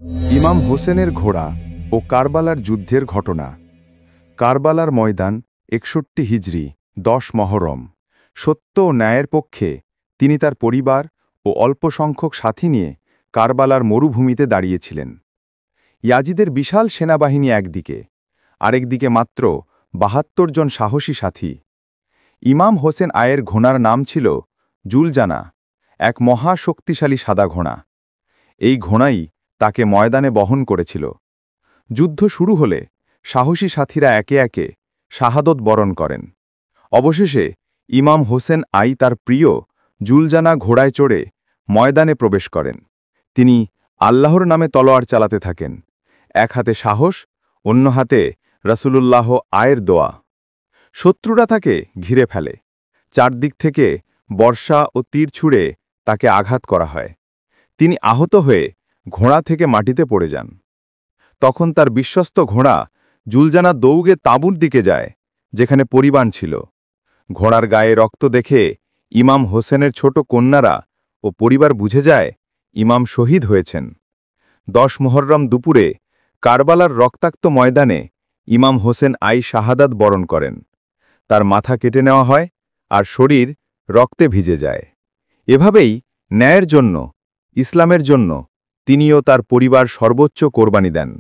ইমাম হোসেনের ঘোড়া ও কারবালার যুদ্ধের ঘটনা। কারবালার ময়দান ৬১ হিজরি ১০ মহরম। সত্য ও ন্যায়ের পক্ষে তিনি তার পরিবার ও অল্প সংখ্যক সাথী নিয়ে কারবালার মরুভূমিতে দাঁড়িয়েছিলেন। ইয়াজিদের বিশাল সেনাবাহিনী একদিকে, আরেকদিকে মাত্র ৭২ জন সাহসী সাথী। ইমাম হোসেন আয়ের ঘোড়ার নাম ছিল জুলজানা, এক মহা শক্তিশালী সাদা ঘোড়া। এই ঘোড়াই তাকে ময়দানে বহন করেছিল। যুদ্ধ শুরু হলে সাহসী সাথীরা একে একে শাহাদত বরণ করেন। অবশেষে ইমাম হোসেন আই তার প্রিয় জুলজানা ঘোড়ায় চড়ে ময়দানে প্রবেশ করেন। তিনি আল্লাহর নামে তলোয়ার চালাতে থাকেন, এক হাতে সাহস, অন্য হাতে রাসূলুল্লাহ আয়ের দোয়া। শত্রুরা তাকে ঘিরে ফেলে, চারদিক থেকে বর্ষা ও তীর ছুঁড়ে তাকে আঘাত করা হয়। তিনি আহত হয়ে ঘোড়া থেকে মাটিতে পড়ে যান। তখন তার বিশ্বস্ত ঘোড়া জুলজানা দৌগে তাঁবুর দিকে যায়, যেখানে পরিবাণ ছিল। ঘোড়ার গায়ে রক্ত দেখে ইমাম হোসেনের ছোট কন্যারা ও পরিবার বুঝে যায় ইমাম শহীদ হয়েছেন। ১০ মুহররম দুপুরে কারবালার রক্তাক্ত ময়দানে ইমাম হোসেন আই শাহাদাত বরণ করেন। তার মাথা কেটে নেওয়া হয় আর শরীর রক্তে ভিজে যায়। এভাবেই ন্যায়ের জন্য, ইসলামের জন্য তিনিও তার পরিবার সর্বোচ্চ কোরবানি দেন।